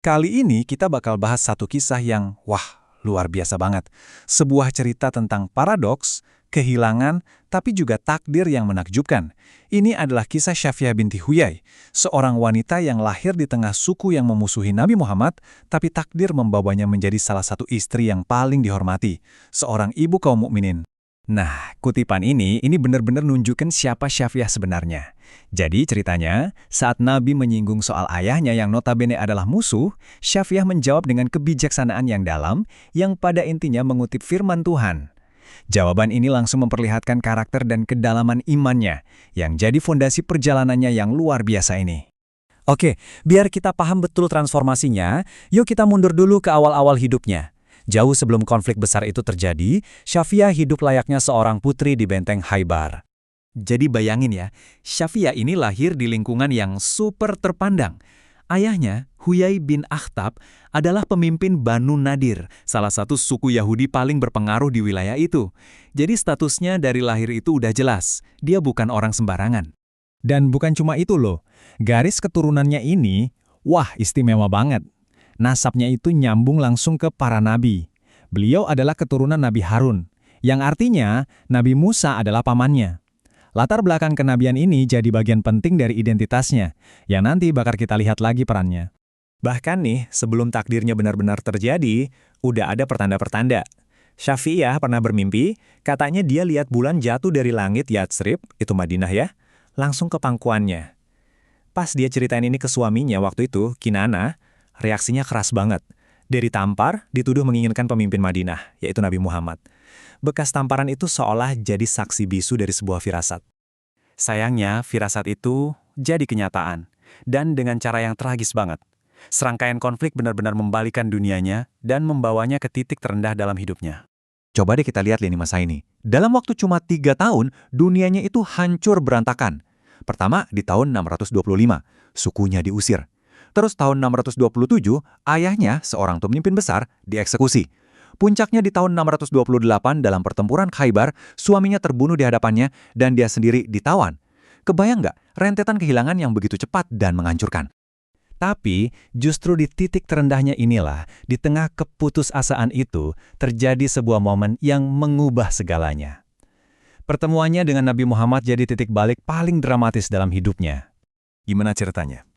Kali ini kita bakal bahas satu kisah yang, wah, luar biasa banget. Sebuah cerita tentang paradoks, kehilangan, tapi juga takdir yang menakjubkan. Ini adalah kisah Syafiah binti Huyai, seorang wanita yang lahir di tengah suku yang memusuhi Nabi Muhammad, tapi takdir membawanya menjadi salah satu istri yang paling dihormati, seorang ibu kaum mukminin. Nah, kutipan ini benar-benar nunjukin siapa Syafiah sebenarnya. Jadi ceritanya, saat Nabi menyinggung soal ayahnya yang notabene adalah musuh, Syafiah menjawab dengan kebijaksanaan yang dalam, yang pada intinya mengutip firman Tuhan. Jawaban ini langsung memperlihatkan karakter dan kedalaman imannya, yang jadi fondasi perjalanannya yang luar biasa ini. Oke, biar kita paham betul transformasinya, yuk kita mundur dulu ke awal-awal hidupnya. Jauh sebelum konflik besar itu terjadi, Syafiah hidup layaknya seorang putri di benteng Khaybar. Jadi bayangin ya, Syafiah ini lahir di lingkungan yang super terpandang. Ayahnya, Huyai bin Akhtab, adalah pemimpin Banu Nadir, salah satu suku Yahudi paling berpengaruh di wilayah itu. Jadi statusnya dari lahir itu udah jelas, dia bukan orang sembarangan. Dan bukan cuma itu loh, garis keturunannya ini, wah istimewa banget. Nasabnya itu nyambung langsung ke para nabi. Beliau adalah keturunan Nabi Harun, yang artinya Nabi Musa adalah pamannya. Latar belakang kenabian ini jadi bagian penting dari identitasnya, yang nanti bakal kita lihat lagi perannya. Bahkan nih, sebelum takdirnya benar-benar terjadi, udah ada pertanda-pertanda. Syafi'iyah pernah bermimpi, katanya dia lihat bulan jatuh dari langit Yatsrib, itu Madinah ya, langsung ke pangkuannya. Pas dia ceritain ini ke suaminya waktu itu, Kinana, reaksinya keras banget. Dari tampar, dituduh menginginkan pemimpin Madinah, yaitu Nabi Muhammad. Bekas tamparan itu seolah jadi saksi bisu dari sebuah firasat. Sayangnya, firasat itu jadi kenyataan. Dan dengan cara yang tragis banget. Serangkaian konflik benar-benar membalikan dunianya dan membawanya ke titik terendah dalam hidupnya. Coba deh kita lihat lini masa ini. Dalam waktu cuma 3 tahun, dunianya itu hancur berantakan. Pertama, di tahun 625, sukunya diusir. Terus tahun 627, ayahnya, seorang pemimpin besar, dieksekusi. Puncaknya di tahun 628 dalam pertempuran Khaybar, suaminya terbunuh di hadapannya dan dia sendiri ditawan. Kebayang nggak rentetan kehilangan yang begitu cepat dan menghancurkan? Tapi justru di titik terendahnya inilah, di tengah keputusasaan itu, terjadi sebuah momen yang mengubah segalanya. Pertemuannya dengan Nabi Muhammad jadi titik balik paling dramatis dalam hidupnya. Gimana ceritanya?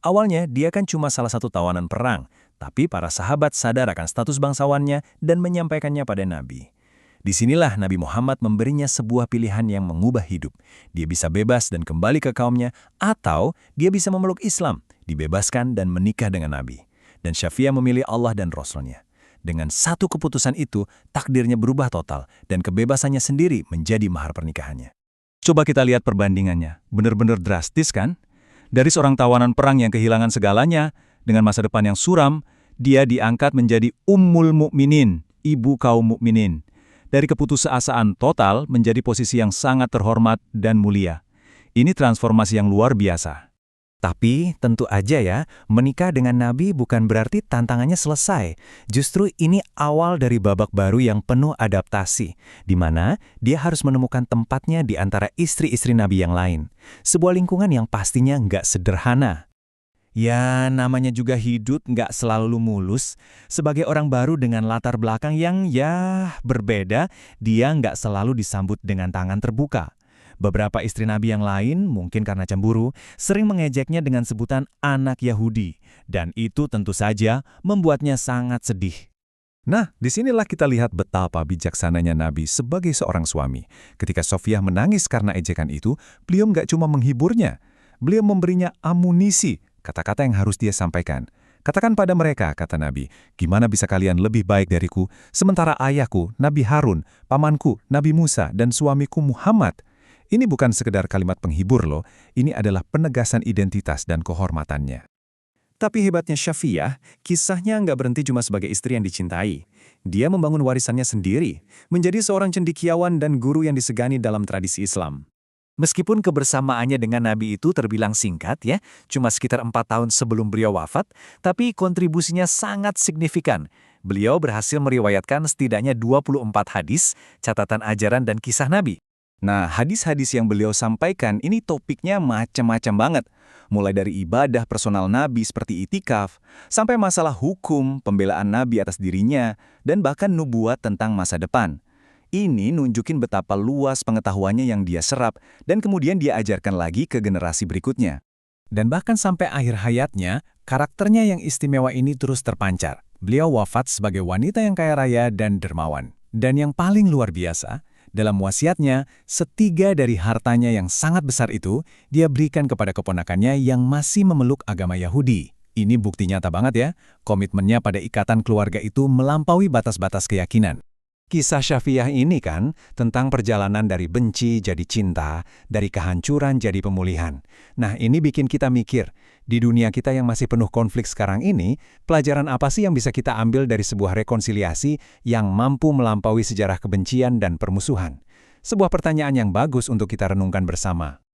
Awalnya, dia kan cuma salah satu tawanan perang, tapi para sahabat sadar akan status bangsawannya dan menyampaikannya pada Nabi. Disinilah Nabi Muhammad memberinya sebuah pilihan yang mengubah hidup. Dia bisa bebas dan kembali ke kaumnya, atau dia bisa memeluk Islam, dibebaskan dan menikah dengan Nabi. Dan Syafi'iyah memilih Allah dan Rasul-Nya. Dengan satu keputusan itu, takdirnya berubah total, dan kebebasannya sendiri menjadi mahar pernikahannya. Coba kita lihat perbandingannya, benar-benar drastis kan? Dari seorang tawanan perang yang kehilangan segalanya, dengan masa depan yang suram, dia diangkat menjadi Ummul Mukminin, ibu kaum mukminin. Dari keputusasaan total menjadi posisi yang sangat terhormat dan mulia. Ini transformasi yang luar biasa. Tapi tentu aja ya, menikah dengan Nabi bukan berarti tantangannya selesai. Justru ini awal dari babak baru yang penuh adaptasi, di mana dia harus menemukan tempatnya di antara istri-istri Nabi yang lain. Sebuah lingkungan yang pastinya nggak sederhana. Ya, namanya juga hidup nggak selalu mulus. Sebagai orang baru dengan latar belakang yang berbeda, dia nggak selalu disambut dengan tangan terbuka. Beberapa istri Nabi yang lain, mungkin karena cemburu, sering mengejeknya dengan sebutan anak Yahudi. Dan itu tentu saja membuatnya sangat sedih. Nah, disinilah kita lihat betapa bijaksananya Nabi sebagai seorang suami. Ketika Syafi'iyah menangis karena ejekan itu, beliau nggak cuma menghiburnya. Beliau memberinya amunisi, kata-kata yang harus dia sampaikan. Katakan pada mereka, kata Nabi, gimana bisa kalian lebih baik dariku, sementara ayahku, Nabi Harun, pamanku, Nabi Musa, dan suamiku Muhammad. Ini bukan sekedar kalimat penghibur loh, ini adalah penegasan identitas dan kehormatannya. Tapi hebatnya Syafi'iyah, kisahnya nggak berhenti cuma sebagai istri yang dicintai. Dia membangun warisannya sendiri, menjadi seorang cendekiawan dan guru yang disegani dalam tradisi Islam. Meskipun kebersamaannya dengan Nabi itu terbilang singkat ya, cuma sekitar 4 tahun sebelum beliau wafat, tapi kontribusinya sangat signifikan. Beliau berhasil meriwayatkan setidaknya 24 hadis, catatan ajaran dan kisah Nabi. Nah, hadis-hadis yang beliau sampaikan ini topiknya macam-macam banget. Mulai dari ibadah personal Nabi seperti itikaf, sampai masalah hukum, pembelaan Nabi atas dirinya, dan bahkan nubuat tentang masa depan. Ini nunjukin betapa luas pengetahuannya yang dia serap, dan kemudian dia ajarkan lagi ke generasi berikutnya. Dan bahkan sampai akhir hayatnya, karakternya yang istimewa ini terus terpancar. Beliau wafat sebagai wanita yang kaya raya dan dermawan. Dan yang paling luar biasa, dalam wasiatnya, setiga dari hartanya yang sangat besar itu, dia berikan kepada keponakannya yang masih memeluk agama Yahudi. Ini bukti nyata banget ya, komitmennya pada ikatan keluarga itu melampaui batas-batas keyakinan. Kisah Syafiyyah ini kan tentang perjalanan dari benci jadi cinta, dari kehancuran jadi pemulihan. Nah, ini bikin kita mikir, di dunia kita yang masih penuh konflik sekarang ini, pelajaran apa sih yang bisa kita ambil dari sebuah rekonsiliasi yang mampu melampaui sejarah kebencian dan permusuhan? Sebuah pertanyaan yang bagus untuk kita renungkan bersama.